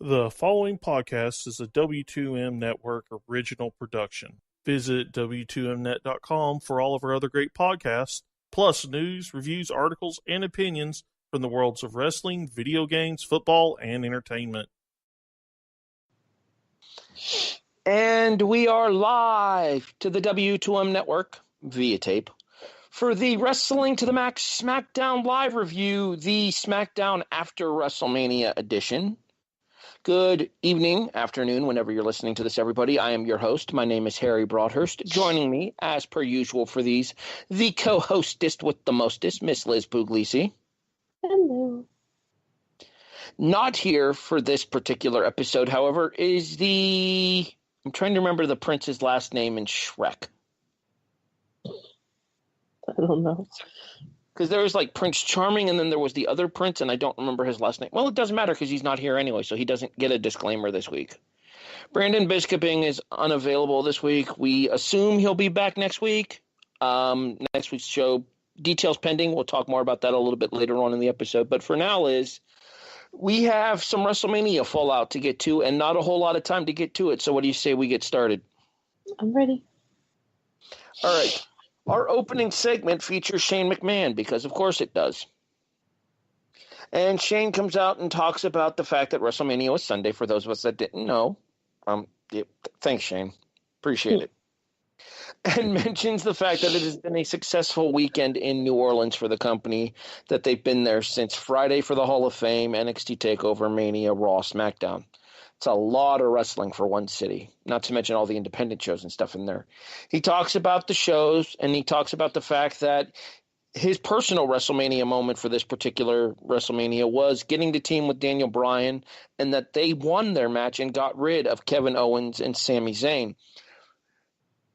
The following podcast is a W2M Network original production. Visit W2Mnet.com for all of our other great podcasts, plus news, reviews, articles, and opinions from the worlds of wrestling, video games, football, and entertainment. And we are live to the W2M Network via tape for the Wrestling to the Max SmackDown Live review, the SmackDown After WrestleMania edition. Good evening, afternoon, whenever you're listening to this, everybody. I am your host. My name is Harry Broadhurst. Joining me, as per usual for these, the co-hostess with the mostest, Miss Liz Puglisi. Hello. Not here for this particular episode, however, is the... I'm trying to remember the prince's last name in Shrek. I don't know. Because there was like Prince Charming, and then there was the other prince, and I don't remember his last name. Well, it doesn't matter because he's not here anyway, so he doesn't get a disclaimer this week. Brandon Biskuping is unavailable this week. We assume he'll be back next week. Next week's show, details pending. We'll talk more about that a little bit later on in the episode. But for now, Liz, we have some WrestleMania fallout to get to, and not a whole lot of time to get to it. So what do you say we get started? I'm ready. All right. Our opening segment features Shane McMahon, because of course it does. And Shane comes out and talks about the fact that WrestleMania was Sunday, for those of us that didn't know. Thanks, Shane. Appreciate it. And mentions the fact that it has been a successful weekend in New Orleans for the company, that they've been there since Friday for the Hall of Fame, NXT TakeOver, Mania, Raw, SmackDown. It's a lot of wrestling for one city, not to mention all the independent shows and stuff in there. He talks about the shows, and he talks about the fact that his personal WrestleMania moment for this particular WrestleMania was getting to team with Daniel Bryan, and that they won their match and got rid of Kevin Owens and Sami Zayn.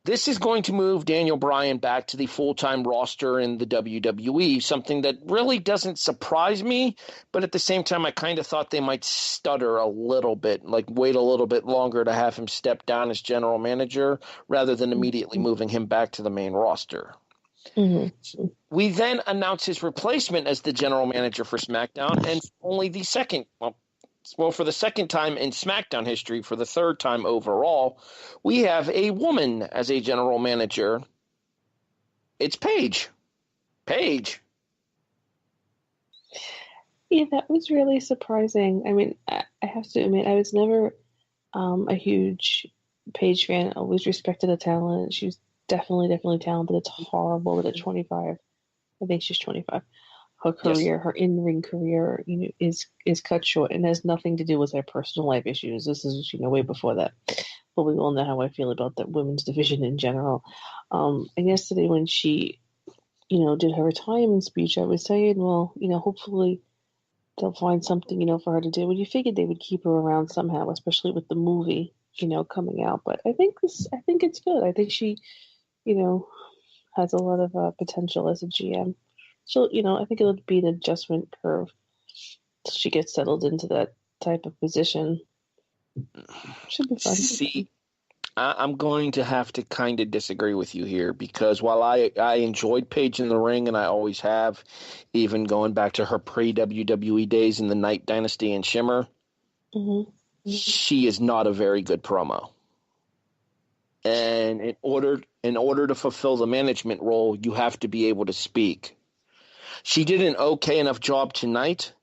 This is going to move Daniel Bryan back to the full-time roster in the WWE, something that really doesn't surprise me, but at the same time, I kind of thought they might stutter a little bit, like wait a little bit longer to have him step down as general manager rather than immediately moving him back to the main roster. Mm-hmm. We then announce his replacement as the general manager for SmackDown, and only the second, for the second time in SmackDown history, for the third time overall, we have a woman as a general manager. It's Paige. Paige. Yeah, that was really surprising. I mean, I have to admit, I was never a huge Paige fan. I always respected the talent. She was definitely talented. It's horrible that at 25, I think she's 25, her career, Yes. her in-ring career, is cut short and has nothing to do with her personal life issues. This is, way before that. But we all know how I feel about that women's division in general. And yesterday when she, did her retirement speech, I was saying, well, hopefully they'll find something, for her to do. And you figured they would keep her around somehow, especially with the movie, coming out. But I think it's good. I think she, has a lot of potential as a GM. So, I think it'll be an adjustment curve till she gets settled into that type of position. Should be fun. See, I'm going to have to kind of disagree with you here, because while I enjoyed Paige in the ring, and I always have, even going back to her pre-WWE days in the Night Dynasty and Shimmer, she is not a very good promo. And in order to fulfill the management role, you have to be able to speak. She did an okay enough job tonight,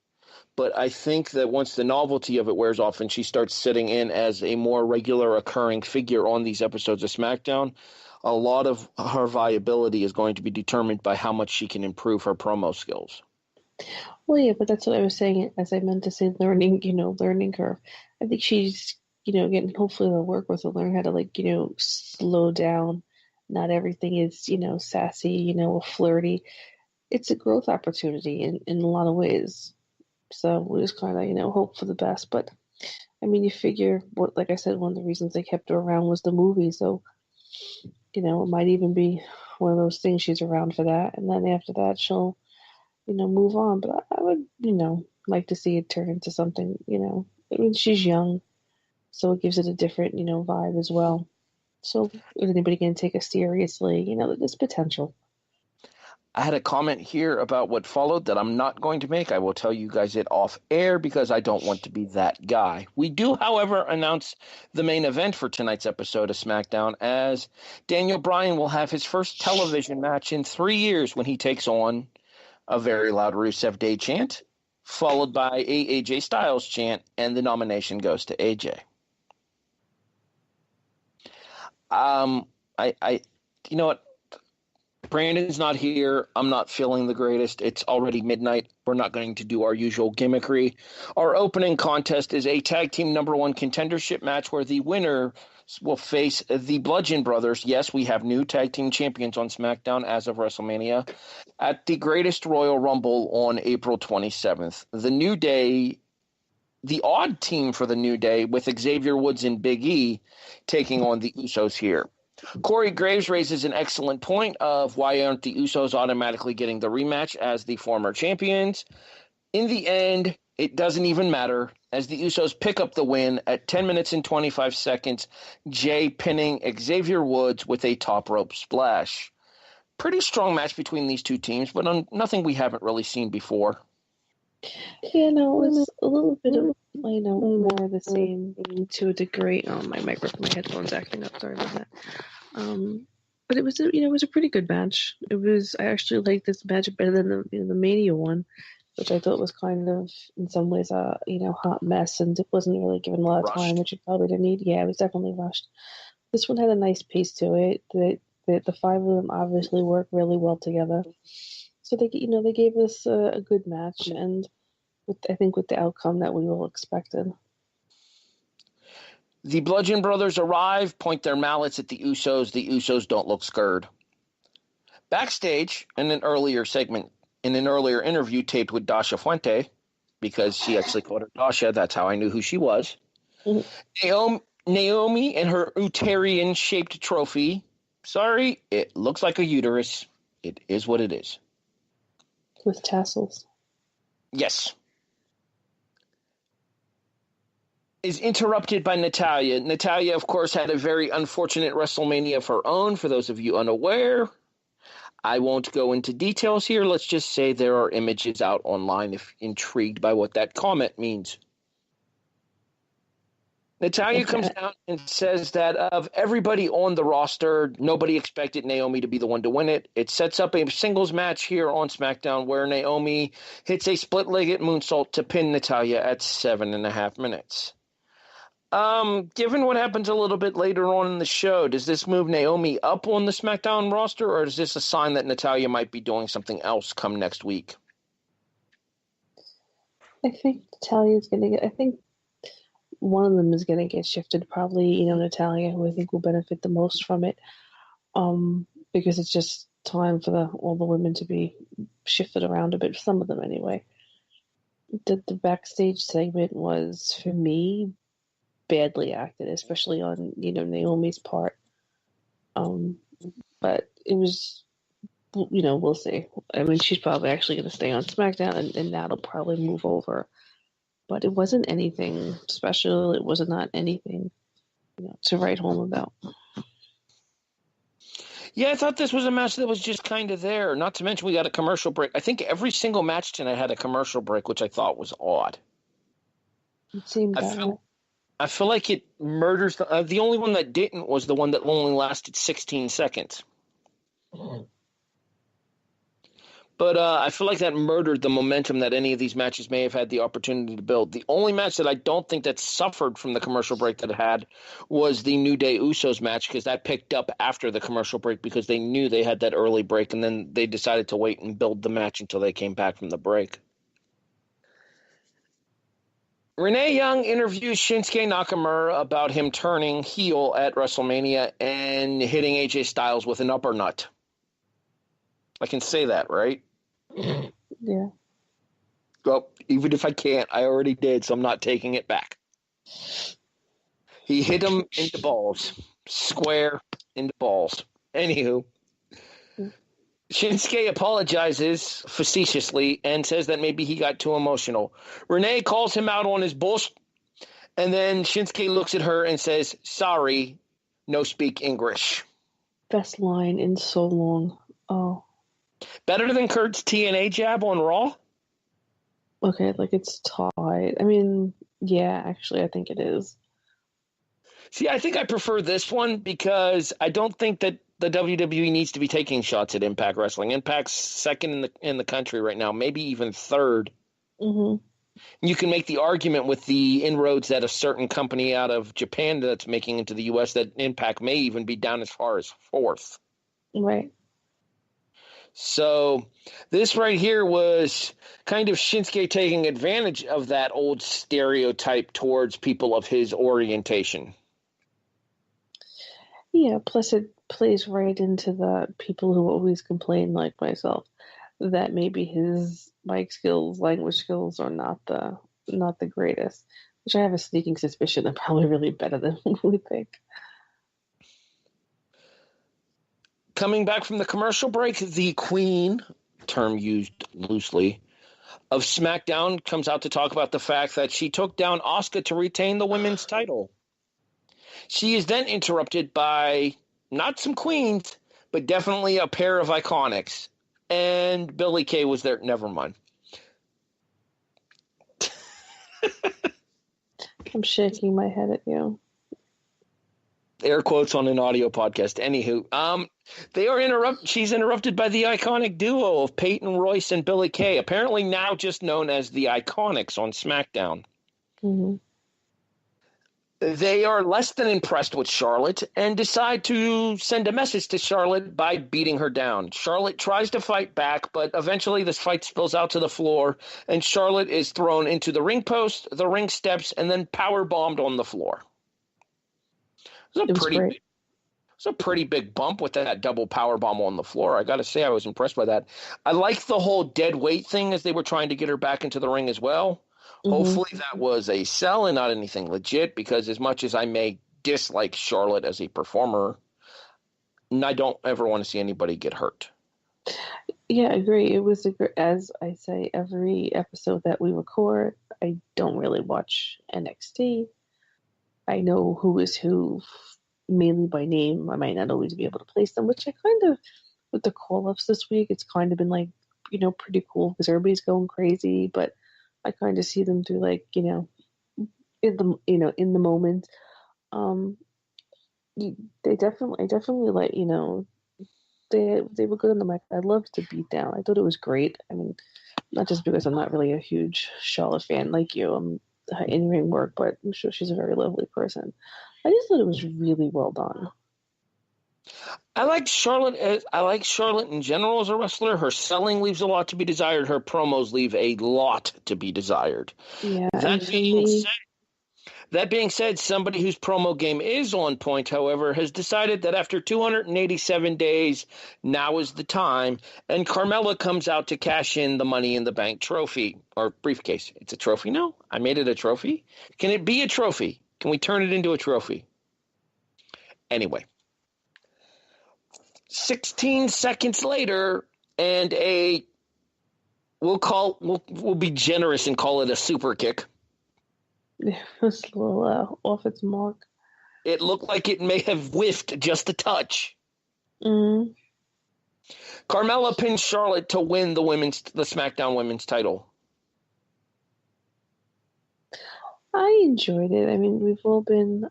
but I think that once the novelty of it wears off and she starts sitting in as a more regular occurring figure on these episodes of SmackDown, a lot of her viability is going to be determined by how much she can improve her promo skills. Well, yeah, but that's what I was saying, as I meant to say learning curve. I think she's, again, hopefully they'll work with her, learn how to, slow down. Not everything is, sassy, or flirty. It's a growth opportunity in a lot of ways. So we just kind of, hope for the best. But, I mean, you figure, like I said, one of the reasons they kept her around was the movie. So, it might even be one of those things she's around for that. And then after that, she'll, move on. But I would, like to see it turn into something, I mean, she's young. So it gives it a different, vibe as well. So is anybody going to take us seriously? There's potential. I had a comment here about what followed that I'm not going to make. I will tell you guys it off air because I don't want to be that guy. We do, however, announce the main event for tonight's episode of SmackDown, as Daniel Bryan will have his first television match in 3 years when he takes on a very loud Rusev Day chant, followed by a AJ Styles chant, and the nomination goes to AJ. You know what? Brandon's not here. I'm not feeling the greatest. It's already midnight. We're not going to do our usual gimmickry. Our opening contest is a tag team #1 contendership match where the winner will face the Bludgeon Brothers. Yes, we have new tag team champions on SmackDown as of WrestleMania at the Greatest Royal Rumble on April 27th. The New Day, the odd team for the New Day, with Xavier Woods and Big E taking on the Usos here. Corey Graves raises an excellent point of why aren't the Usos automatically getting the rematch as the former champions. In the end, it doesn't even matter, as the Usos pick up the win at 10 minutes and 25 seconds, Jay pinning Xavier Woods with a top rope splash. Pretty strong match between these two teams, but nothing we haven't really seen before. Yeah, no, it was a little bit of, more of the same to a degree. Oh, my headphones acting up. Sorry about that. But it was, it was a pretty good match. I actually liked this match better than the Mania one, which I thought was kind of, in some ways, hot mess, and it wasn't really given a lot of time, which it probably didn't need. Yeah, it was definitely rushed. This one had a nice pace to it. The five of them obviously work really well together. So they gave us a good match, and I think with the outcome that we all expected. The Bludgeon Brothers arrive, point their mallets at the Usos. The Usos don't look scared. Backstage, in an earlier interview taped with Dasha Fuente, because she actually called her Dasha, that's how I knew who she was. Mm-hmm. Naomi and her Utarian-shaped trophy. Sorry, it looks like a uterus. It is what it is. With tassels. Yes. Is interrupted by Natalya. Natalya, of course, had a very unfortunate WrestleMania of her own, for those of you unaware. I won't go into details here. Let's just say there are images out online if intrigued by what that comment means. Natalya comes down and says that of everybody on the roster, nobody expected Naomi to be the one to win it. It sets up a singles match here on SmackDown where Naomi hits a split-legged moonsault to pin Natalya at 7.5 minutes. Given what happens a little bit later on in the show, does this move Naomi up on the SmackDown roster, or is this a sign that Natalya might be doing something else come next week? I think Natalya's going to get... I think one of them is going to get shifted, probably, Natalya, who I think will benefit the most from it, because it's just time for all the women to be shifted around a bit, some of them anyway. The backstage segment was, for me, badly acted, especially on, Naomi's part. But it was, we'll see. I mean, she's probably actually going to stay on SmackDown, and that'll probably move over. But it wasn't anything special. It was not anything, to write home about. Yeah, I thought this was a match that was just kind of there. Not to mention we got a commercial break. I think every single match tonight had a commercial break, which I thought was odd. It seemed that I feel like it murders the only one that didn't was the one that only lasted 16 seconds. But I feel like that murdered the momentum that any of these matches may have had the opportunity to build. The only match that I don't think that suffered from the commercial break that it had was the New Day Usos match, because that picked up after the commercial break because they knew they had that early break, and then they decided to wait and build the match until they came back from the break. Renee Young interviews Shinsuke Nakamura about him turning heel at WrestleMania and hitting AJ Styles with an upper nut. I can say that, right? Yeah. Well, even if I can't, I already did, so I'm not taking it back. He hit him in the balls. Square in the balls. Anywho, Shinsuke apologizes facetiously and says that maybe he got too emotional. Renee calls him out on his bullshit, and then Shinsuke looks at her and says, "Sorry, no speak English." Best line in so long. Oh. Better than Kurt's TNA jab on Raw? Okay, like it's tied. I mean, yeah, actually, I think it is. See, I think I prefer this one because I don't think that the WWE needs to be taking shots at Impact Wrestling. Impact's second in the country right now, maybe even third. Mm-hmm. You can make the argument with the inroads that a certain company out of Japan that's making into the U.S. that Impact may even be down as far as fourth. Right. So this right here was kind of Shinsuke taking advantage of that old stereotype towards people of his orientation. Yeah, plus it plays right into the people who always complain, like myself, that maybe his mic skills, language skills are not the greatest. Which I have a sneaking suspicion they're probably really better than we think. Coming back from the commercial break, the Queen, term used loosely, of SmackDown comes out to talk about the fact that she took down Asuka to retain the women's title. She is then interrupted by not some queens, but definitely a pair of Iconics. And Billie Kay was there. Never mind. I'm shaking my head at you. Air quotes on an audio podcast. Anywho, she's interrupted by the iconic duo of Peyton Royce and Billie Kay, apparently now just known as the Iconics on SmackDown. Mm-hmm. They are less than impressed with Charlotte and decide to send a message to Charlotte by beating her down. Charlotte tries to fight back, but eventually this fight spills out to the floor, and Charlotte is thrown into the ring post, the ring steps, and then power bombed on the floor. It was a pretty big bump with that double power bomb on the floor. I got to say, I was impressed by that. I like the whole dead weight thing as they were trying to get her back into the ring as well. Mm-hmm. Hopefully that was a sell and not anything legit, because as much as I may dislike Charlotte as a performer, I don't ever want to see anybody get hurt. Yeah, I agree. It was as I say, every episode that we record, I don't really watch NXT. I know who is who mainly by name. I might not always be able to place them, which I kind of, with the call-ups this week, it's kind of been like, pretty cool because everybody's going crazy, but I kind of see them through like, in the moment. They definitely like, they were good on the mic. I loved the beatdown. I thought it was great. I mean, not just because I'm not really a huge Charlotte fan like you. I'm in-ring work, but I'm sure she's a very lovely person. I just thought it was really well done. I like Charlotte in general as a wrestler. Her selling leaves a lot to be desired. Her promos leave a lot to be desired. Yeah. That being said, somebody whose promo game is on point, however, has decided that after 287 days, now is the time, and Carmella comes out to cash in the Money in the Bank trophy, or briefcase. It's a trophy now? I made it a trophy? Can it be a trophy? Can we turn it into a trophy? Anyway. 16 seconds later, and we'll be generous and call it a super kick. It was a little off its mark. It looked like it may have whiffed just a touch. Mm-hmm. Carmella pinned Charlotte to win the SmackDown Women's title. I enjoyed it. I mean, we've all been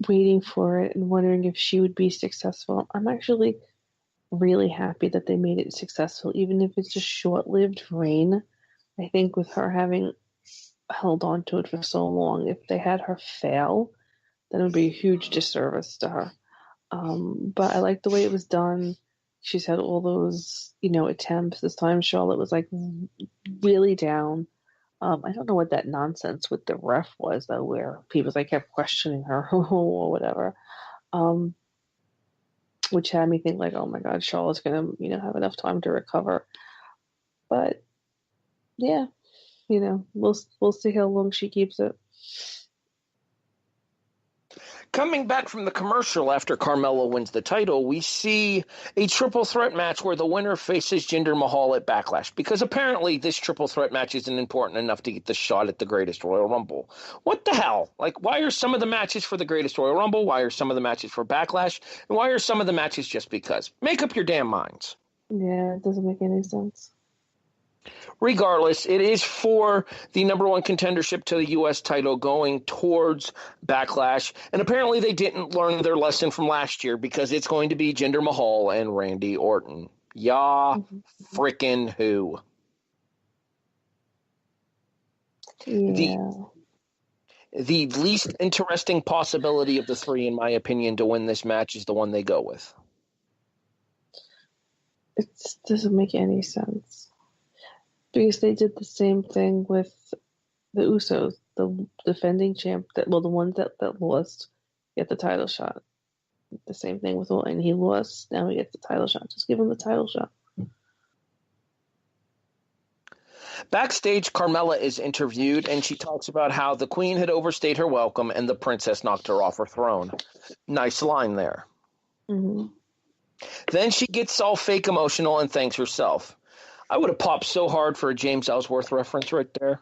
waiting for it and wondering if she would be successful. I'm actually really happy that they made it successful, even if it's a short-lived reign. I think with her having held on to it for so long, if they had her fail, then it would be a huge disservice to her. But I like the way it was done. She's had all those, attempts. This time Charlotte was like really down. I don't know what that nonsense with the ref was, though, where people kept questioning her or whatever, which had me think like, oh my God, Charlotte's gonna, have enough time to recover. But yeah, we'll see how long she keeps it. Coming back from the commercial after Carmella wins the title, we see a triple threat match where the winner faces Jinder Mahal at Backlash, because apparently this triple threat match isn't important enough to get the shot at the Greatest Royal Rumble. What the hell? Like, why are some of the matches for the Greatest Royal Rumble? Why are some of the matches for Backlash? And why are some of the matches just because? Make up your damn minds. Yeah, it doesn't make any sense. Regardless, it is for the number one contendership to the U.S. title going towards Backlash. And apparently they didn't learn their lesson from last year, because it's going to be Jinder Mahal and Randy Orton. Frickin' who? Yeah. The least interesting possibility of the three, in my opinion, to win this match is the one they go with. It doesn't make any sense. Because they did the same thing with the Usos, the defending champ, the ones that lost get the title shot. The same thing with Orton. He lost, now he gets the title shot. Just give him the title shot. Backstage, Carmella is interviewed, and she talks about how the Queen had overstayed her welcome and the Princess knocked her off her throne. Nice line there. Mm-hmm. Then she gets all fake emotional and thanks herself. I would have popped so hard for a James Ellsworth reference right there.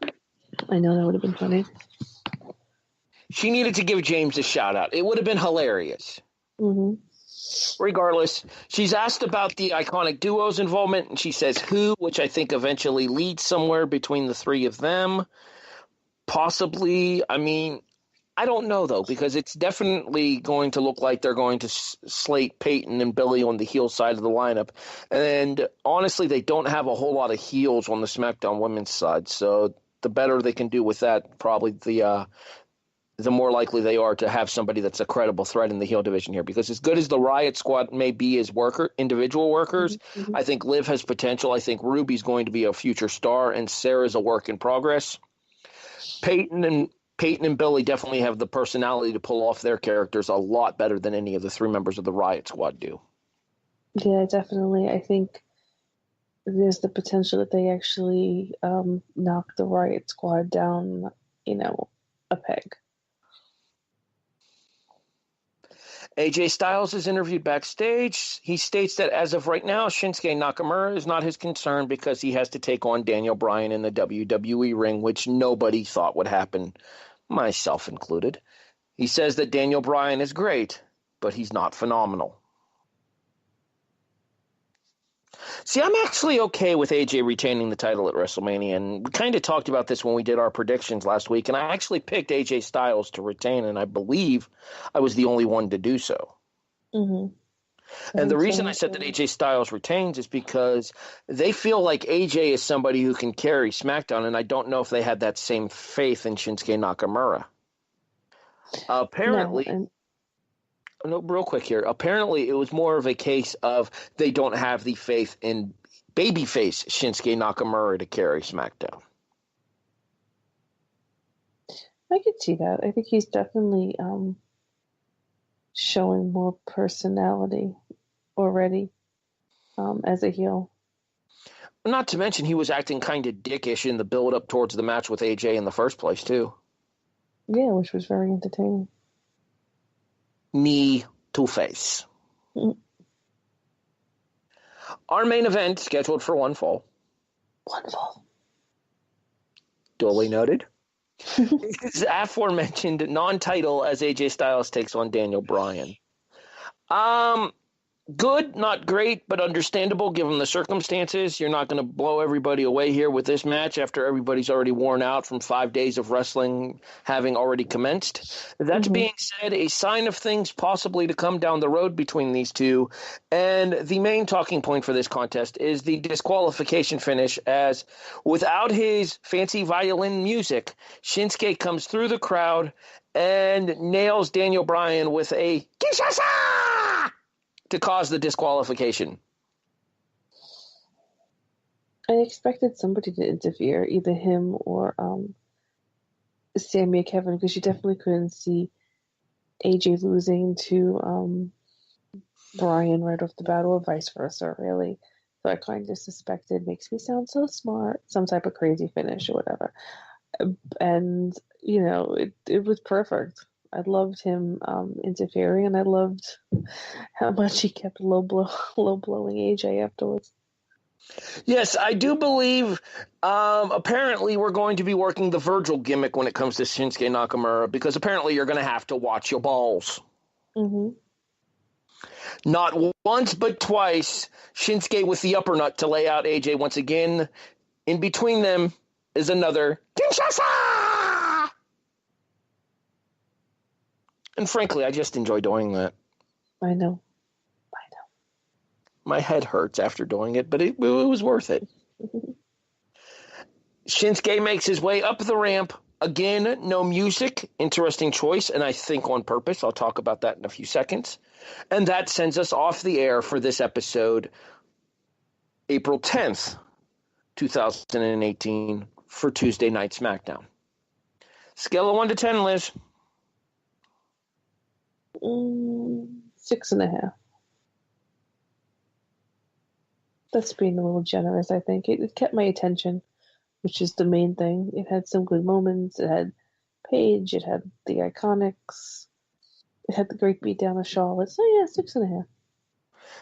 I know, that would have been funny. She needed to give James a shout-out. It would have been hilarious. Mm-hmm. Regardless, she's asked about the Iconic Duo's involvement, and she says who, which I think eventually leads somewhere between the three of them. Possibly, I mean, I don't know, though, because it's definitely going to look like they're going to slate Peyton and Billy on the heel side of the lineup. And honestly, they don't have a whole lot of heels on the SmackDown women's side. So the better they can do with that, probably the more likely they are to have somebody that's a credible threat in the heel division here. Because as good as the Riot Squad may be as individual workers, Mm-hmm. I think Liv has potential. I think Ruby's going to be a future star, and Sarah's a work in progress. Peyton and Billy definitely have the personality to pull off their characters a lot better than any of the three members of the Riot Squad do. Yeah, definitely. I think there's the potential that they actually knock the Riot Squad down, a peg. AJ Styles is interviewed backstage. He states that as of right now, Shinsuke Nakamura is not his concern because he has to take on Daniel Bryan in the WWE ring, which nobody thought would happen, myself included. He says that Daniel Bryan is great, but he's not phenomenal. See, I'm actually okay with AJ retaining the title at WrestleMania, and we kind of talked about this when we did our predictions last week, and I actually picked AJ Styles to retain, and I believe I was the only one to do so. Mm-hmm. And the reason I said that AJ Styles retains is because they feel like AJ is somebody who can carry SmackDown, and I don't know if they had that same faith in Shinsuke Nakamura. Apparently... No, real quick here. Apparently, it was more of a case of they don't have the faith in babyface Shinsuke Nakamura to carry SmackDown. I could see that. I think he's definitely showing more personality already as a heel. Not to mention, he was acting kind of dickish in the build-up towards the match with AJ in the first place, too. Yeah, which was very entertaining. Knee to face. Mm. Our main event, scheduled for one fall. One fall. Duly noted. Is aforementioned non-title as AJ Styles takes on Daniel Bryan. Good, not great, but understandable given the circumstances. You're not going to blow everybody away here with this match after everybody's already worn out from 5 days of wrestling having already commenced. That being said, a sign of things possibly to come down the road between these two. And the main talking point for this contest is the disqualification finish, as without his fancy violin music, Shinsuke comes through the crowd and nails Daniel Bryan with a Kinshasa! To cause the disqualification. I expected somebody to interfere, either him or Sammy or Kevin, because you definitely couldn't see AJ losing to Bryan right off the bat, or vice versa, really. So I kind of suspected, makes me sound so smart, some type of crazy finish or whatever. And, it was perfect. I loved him interfering, and I loved how much he kept low blowing AJ afterwards. Yes, I do believe apparently we're going to be working the Virgil gimmick when it comes to Shinsuke Nakamura, because apparently you're going to have to watch your balls. Mm-hmm. Not once but twice, Shinsuke with the upper nut to lay out AJ once again. In between them is another Kinshasa! And frankly, I just enjoy doing that. I know. My head hurts after doing it, but it was worth it. Shinsuke makes his way up the ramp. Again, no music. Interesting choice, and I think on purpose. I'll talk about that in a few seconds. And that sends us off the air for this episode, April 10th, 2018, for Tuesday Night SmackDown. Scale of 1 to 10, Liz. 6.5. That's being a little generous, I think. It kept my attention, which is the main thing. It had some good moments. It had Paige. It had the Iconics. It had the great beatdown of Charlotte. So, yeah, 6.5.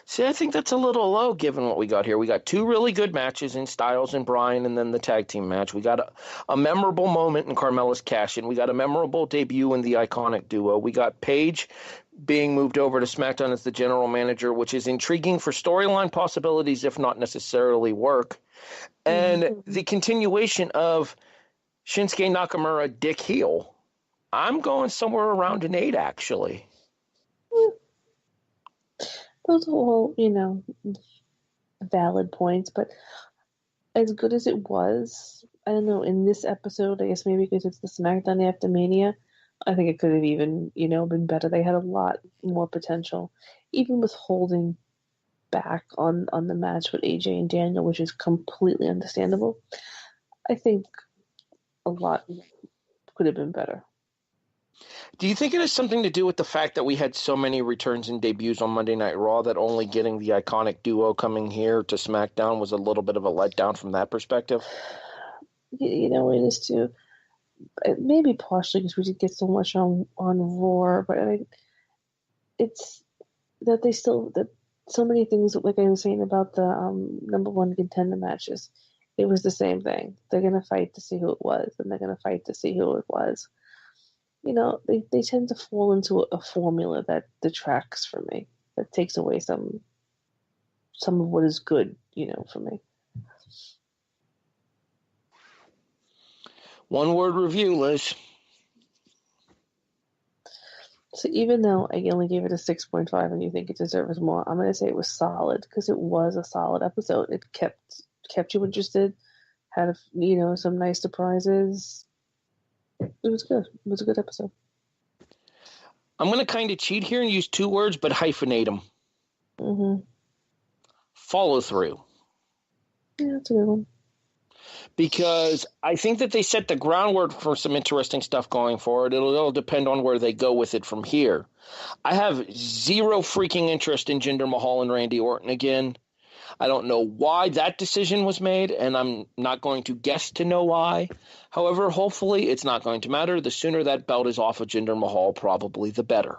See, I think that's a little low given what we got here. We got two really good matches in Styles and Bryan, and then the tag team match. We got a memorable moment in Carmella's cash-in. We got a memorable debut in the Iconic duo. We got Paige being moved over to SmackDown as the general manager, which is intriguing for storyline possibilities, if not necessarily work. And the continuation of Shinsuke Nakamura, Dick Heel. I'm going somewhere around an 8, actually. Those are all, valid points, but as good as it was, I don't know, in this episode, I guess maybe because it's the SmackDown after Mania, I think it could have even, been better. They had a lot more potential, even with holding back on the match with AJ and Daniel, which is completely understandable. I think a lot could have been better. Do you think it has something to do with the fact that we had so many returns and debuts on Monday Night Raw that only getting the Iconic duo coming here to SmackDown was a little bit of a letdown from that perspective? It is too. Maybe partially because we did get so much on Raw, but it's that that so many things, like I was saying about the number one contender matches, it was the same thing. They're going to fight to see who it was, and they're going to fight to see who it was. They tend to fall into a formula that detracts from me, that takes away some of what is good, for me. One word review, Liz. So even though I only gave it a 6.5 and you think it deserves more, I'm going to say it was solid because it was a solid episode. It kept you interested, had some nice surprises. It was good. It was a good episode. I'm going to kind of cheat here and use 2 words, but hyphenate them. Mm-hmm. Follow through. Yeah, that's a good one. Because I think that they set the groundwork for some interesting stuff going forward. It'll depend on where they go with it from here. I have zero freaking interest in Jinder Mahal and Randy Orton again. I don't know why that decision was made, and I'm not going to guess to know why. However, hopefully it's not going to matter. The sooner that belt is off of Jinder Mahal, probably the better.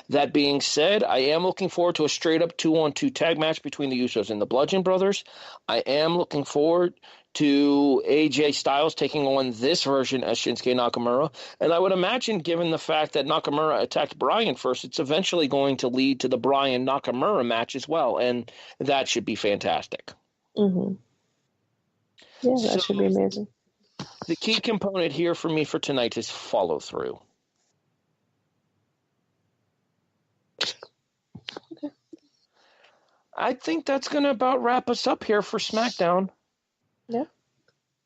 That being said, I am looking forward to a straight-up 2-on-2 tag match between the Usos and the Bludgeon Brothers. I am looking forward to AJ Styles taking on this version as Shinsuke Nakamura. And I would imagine, given the fact that Nakamura attacked Bryan first, it's eventually going to lead to the Bryan-Nakamura match as well. And that should be fantastic. Mm-hmm. Yeah, that should be amazing. The key component here for me for tonight is follow-through. Okay. I think that's going to about wrap us up here for SmackDown. Yeah.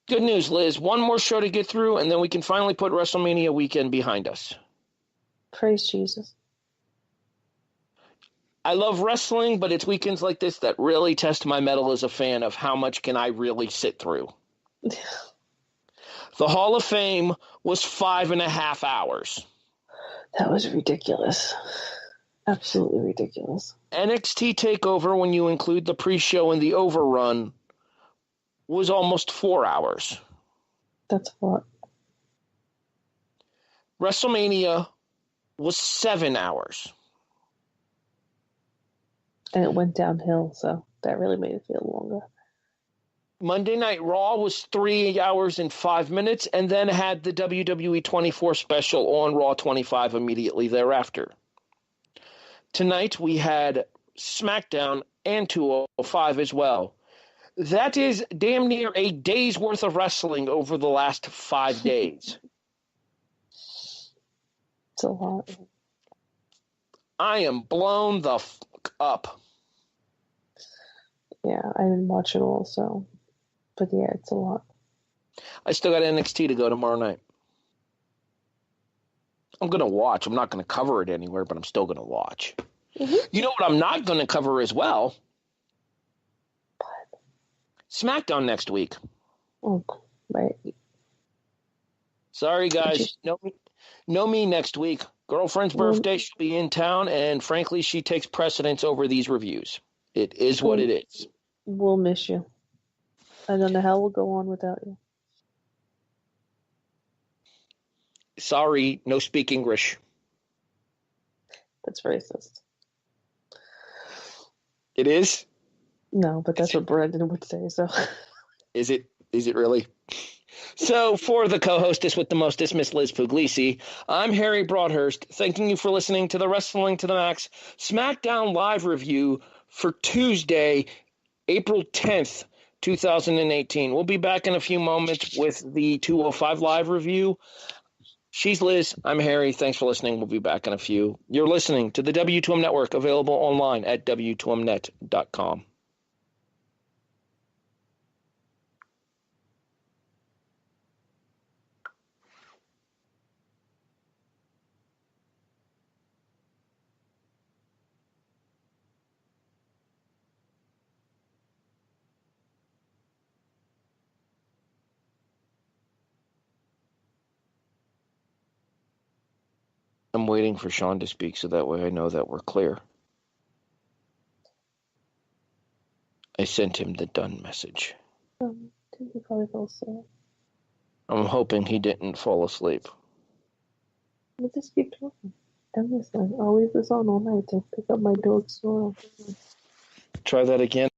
Good news, Liz. One more show to get through, and then we can finally put WrestleMania weekend behind us. Praise Jesus. I love wrestling, but it's weekends like this that really test my mettle as a fan of how much can I really sit through. The Hall of Fame was 5.5 hours. That was ridiculous. Absolutely ridiculous. NXT TakeOver, when you include the pre-show and the overrun, was almost 4 hours. That's a lot. WrestleMania was 7 hours. And it went downhill, so that really made it feel longer. Monday Night Raw was 3 hours and 5 minutes, and then had the WWE 24 special on Raw 25 immediately thereafter. Tonight we had SmackDown and 205 as well. That is damn near a day's worth of wrestling over the last 5 days. It's a lot. I am blown the fuck up. Yeah, I didn't watch it all, so. But yeah, it's a lot. I still got NXT to go tomorrow night. I'm going to watch. I'm not going to cover it anywhere, but I'm still going to watch. Mm-hmm. You know what I'm not going to cover as well? SmackDown next week. Oh, right. Sorry, guys. Know me next week. Girlfriend's birthday. She'll be in town, and frankly, she takes precedence over these reviews. It is what it is. We'll miss you. I don't know how we'll go on without you. Sorry, no speak English. That's racist. It is? No, but that's what Brandon would say, so. Is it really? So, for the co-hostess with the mostest, Miss Liz Puglisi, I'm Harry Broadhurst, thanking you for listening to the Wrestling to the Max SmackDown Live review for Tuesday, April 10th, 2018. We'll be back in a few moments with the 205 Live review. She's Liz. I'm Harry. Thanks for listening. We'll be back in a few. You're listening to the W2M Network, available online at W2Mnet.com. I'm waiting for Sean to speak so that way I know that we're clear. I sent him the done message. I think he probably fell asleep. I'm hoping he didn't fall asleep. We'll just keep talking. I'm listening. I'll leave this on all night to pick up my dog's snore. Try that again.